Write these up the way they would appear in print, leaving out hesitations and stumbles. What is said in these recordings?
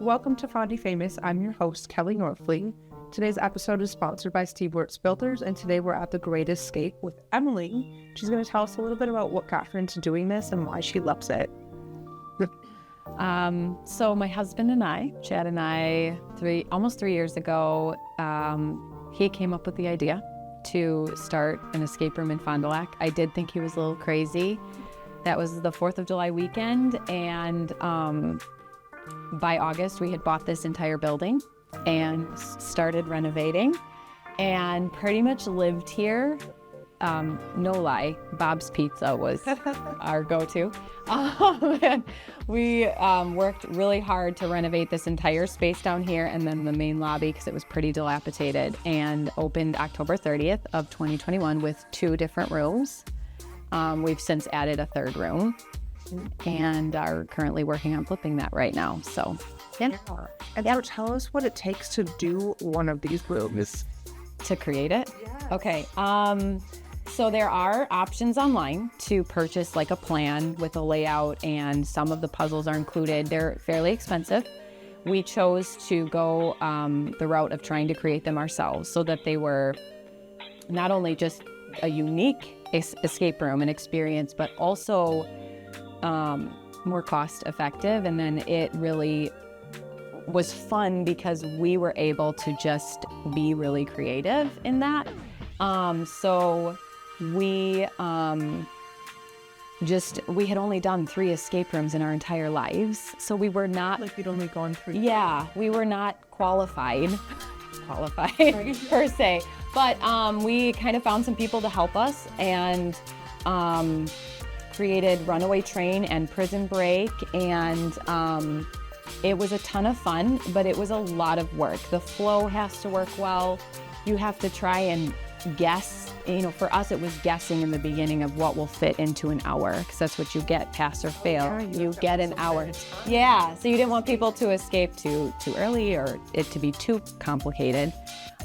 welcome to Fondy Famous. I'm your host, Kelly Northfleet. Today's episode is sponsored by Steve Wirtz Filters, and today we're at the Great Escape with Emily. She's going to tell us a little bit about what got her into doing this and why she loves it. So my husband and I, Chad and I, almost 3 years ago, he came up with the idea to start an escape room in Fond du Lac. I did think he was a little crazy. That was the 4th of July weekend, and by August we had bought this entire building and started renovating and pretty much lived here. No lie, Bob's Pizza was our go-to. And we worked really hard to renovate this entire space down here and then the main lobby because it was pretty dilapidated, and opened October 30th of 2021 with 2 different rooms. We've since added a 3rd room and are currently working on flipping that right now. So, yeah. And so tell us what it takes to do one of these rooms. To create it? Yeah. Okay. So there are options online to purchase like a plan with a layout, and some of the puzzles are included. They're fairly expensive. We chose to go the route of trying to create them ourselves so that they were not only just a unique escape room and experience, but also more cost effective. And then it really was fun because we were able to just be really creative in that. So we had only done 3 escape rooms in our entire lives. So we were not Like you'd only gone through. Yeah, we were not qualified per se. But we kind of found some people to help us and created Runaway Train and Prison Break, and it was a ton of fun, but it was a lot of work. The flow has to work well. You have to try and guess. You know, for us, it was guessing in the beginning of what will fit into an hour, because that's what you get, pass or fail. Yeah, you get an hour. Yeah, so you didn't want people to escape too early or it to be too complicated.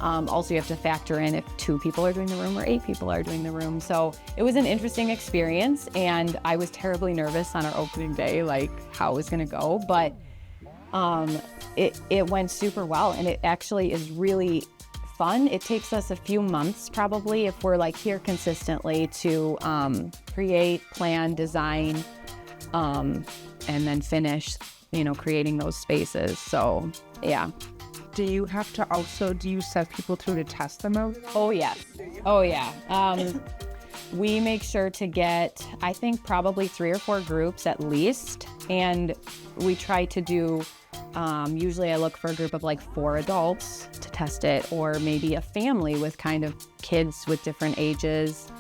Also, you have to factor in if 2 people are doing the room or 8 people are doing the room. So it was an interesting experience, and I was terribly nervous on our opening day, like how it was going to go. But it went super well, and it actually is really fun. It takes us a few months probably, if we're like here consistently, to create, plan, design, and then finish, creating those spaces. So yeah. Do you have to also, do you set people through to test them out? Oh yes. Oh yeah. We make sure to get, I think, probably 3 or 4 groups at least, and we try to do, usually I look for a group of like 4 adults to test it, or maybe a family with kind of kids with different ages.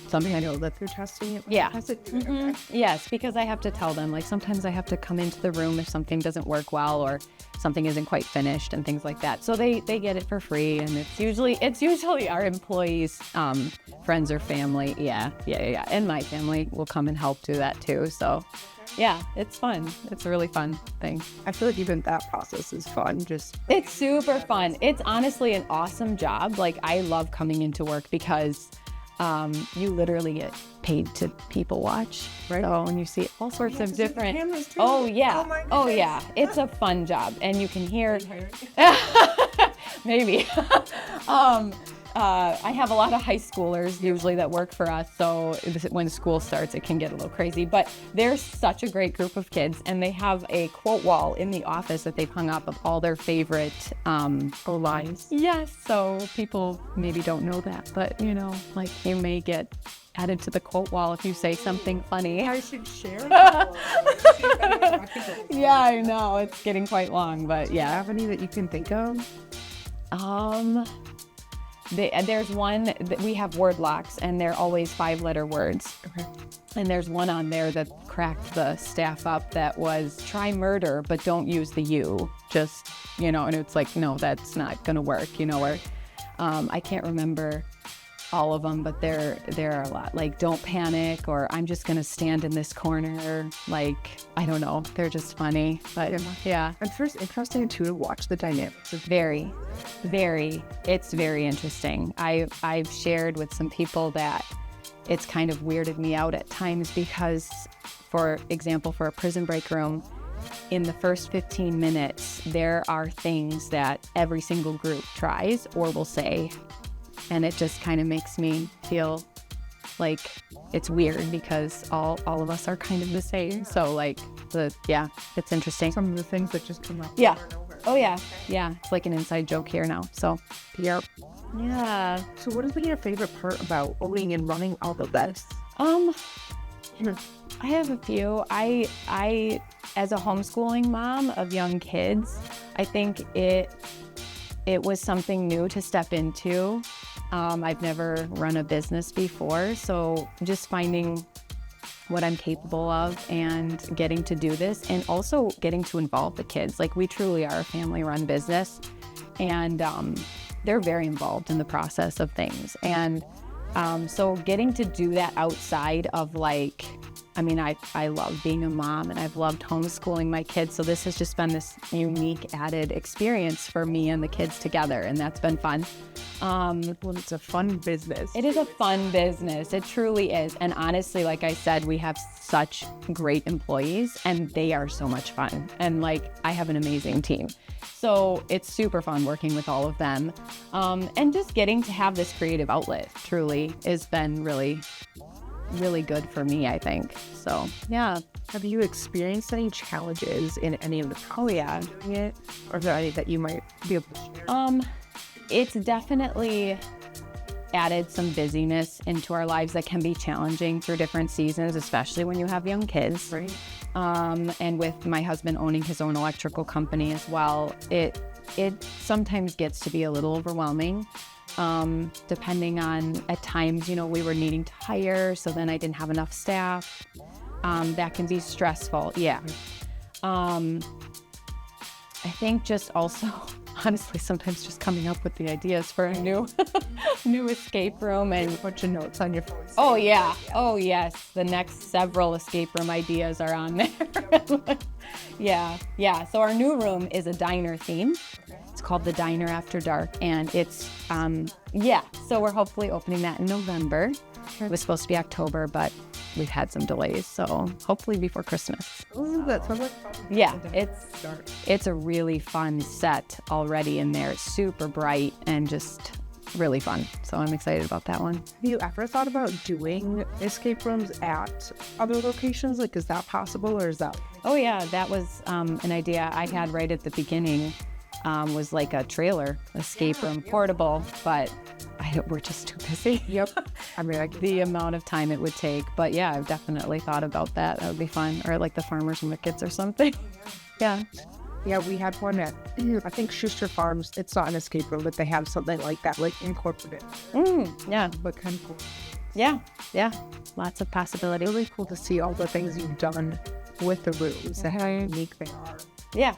Something I know that they're testing it. Yeah. Test it. Mm-hmm. Yes, because I have to tell them, like sometimes I have to come into the room if something doesn't work well or something isn't quite finished and things like that. So they get it for free, and it's usually our employees, friends or family. Yeah. And my family will come and help do that too. So yeah, it's fun. It's a really fun thing. I feel like even that process is fun. It's super fun. It's honestly an awesome job. Like I love coming into work because you literally get paid to people watch, right? So when you see all sorts of different, oh yeah, it's a fun job, and you can hear. Maybe. I have a lot of high schoolers usually that work for us, so when school starts, it can get a little crazy. But they're such a great group of kids, and they have a quote wall in the office that they've hung up of all their favorite lines. Yes, so people maybe don't know that, but like you may get added to the quote wall if you say something funny. I should share. Yeah, I know it's getting quite long, but yeah. Do you have any that you can think of? There's one that we have word locks, and they're always 5-letter words. Okay. And there's one on there that cracked the staff up that was try murder, but don't use the U. Just, and it's like, no, that's not gonna work, or I can't remember all of them, but there are a lot. Like don't panic, or I'm just gonna stand in this corner. Like, I don't know. They're just funny, but yeah. And first, interesting too to watch the dynamics. It's very interesting. I've shared with some people that it's kind of weirded me out at times because, for example, for a prison break room, in the first 15 minutes, there are things that every single group tries or will say. And it just kind of makes me feel like it's weird because all of us are kind of the same. So like it's interesting. Some of the things that just come up. Yeah. Over and over. Oh yeah. Yeah. It's like an inside joke here now. So Yep. yeah. So what has been your favorite part about owning and running all of this? I have a few. I as a homeschooling mom of young kids, I think it was something new to step into. I've never run a business before, so just finding what I'm capable of and getting to do this, and also getting to involve the kids. Like, we truly are a family-run business, and they're very involved in the process of things. And so getting to do that outside of I love being a mom and I've loved homeschooling my kids. So this has just been this unique added experience for me and the kids together. And that's been fun. Well, it's a fun business. It is a fun business. It truly is. And honestly, like I said, we have such great employees and they are so much fun. And I have an amazing team. So it's super fun working with all of them. And just getting to have this creative outlet truly has been really, really good for me, I think. So, yeah. Have you experienced any challenges in any of the process Oh, yeah. of doing it? Or are there any that you might be able to share? It's definitely added some busyness into our lives that can be challenging through different seasons, especially when you have young kids. Right. And with my husband owning his own electrical company as well, it sometimes gets to be a little overwhelming. Depending on, at times, we were needing to hire, so then I didn't have enough staff. That can be stressful. Yeah. I think just also, honestly, sometimes just coming up with the ideas for a new escape room and A bunch of notes on your phone. oh yeah. Oh yes. The next several escape room ideas are on there. Yeah. So our new room is a diner theme. It's called the Diner After Dark, and it's so we're hopefully opening that in November. It was supposed to be October, but we've had some delays, so hopefully before Christmas. Ooh, that sounds like fun. Yeah, it's a really fun set already in there. It's super bright and just really fun. So I'm excited about that one. Have you ever thought about doing escape rooms at other locations? Is that possible, or is that? Oh yeah, that was an idea I had right at the beginning. Was like a trailer escape room, portable, but we're just too busy. Yep. The amount of time it would take. But yeah, I've definitely thought about that. That would be fun. Or like the Farmers Markets or something. Yeah. Yeah, we had one at, I think, Schuster Farms. It's not an escape room, but they have something like that, incorporated. Yeah. But kind of cool. Yeah. Lots of possibilities. Really cool to see all the things you've done with the rooms and how unique they are. Yeah.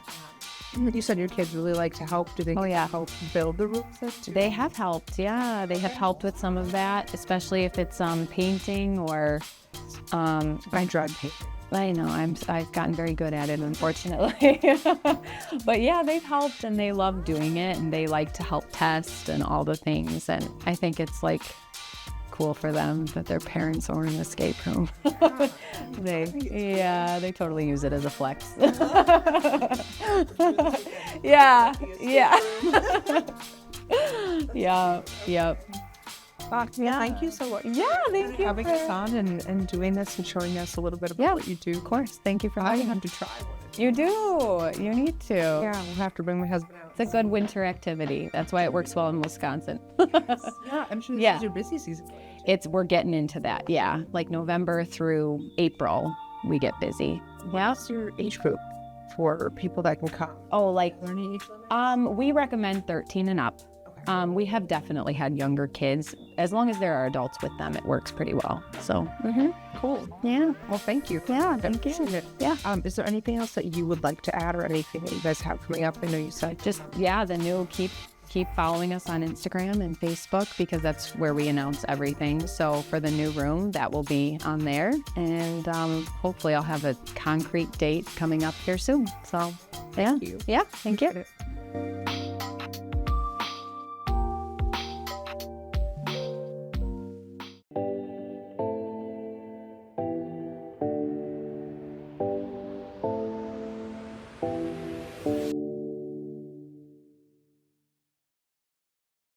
You said your kids really like to help. Do they help build the rooms? They have helped. Yeah, they have helped with some of that, especially if it's painting or I tried painting. I know I've gotten very good at it, unfortunately. But yeah, they've helped and they love doing it and they like to help test and all the things. And I think it's cool for them that their parents own an escape room. They totally use it as a flex. Yeah. Yep. Thank you so much. Yeah, thank you having us on and doing this and showing us a little bit about what you do. Of course. Thank you for I having me. have to try one. You do. You need to. Yeah, we'll have to bring my husband out. It's a good winter activity. That's why it works well in Wisconsin. Yeah, I'm sure this is your busy season. We're getting into that. Yeah, November through April, we get busy. What's your age group for people that can come? Oh, Learning age limit? we recommend 13 and up. We have definitely had younger kids. As long as there are adults with them, it works pretty well. So, Cool. Yeah. Well, thank you. Yeah, thank you. Appreciate it. Yeah. Is there anything else that you would like to add or anything that you guys have coming up? I know you said. Just, the new keep following us on Instagram and Facebook because that's where we announce everything. So for the new room, that will be on there. And hopefully I'll have a concrete date coming up here soon. So, yeah. Thank you. Yeah, thank you. you.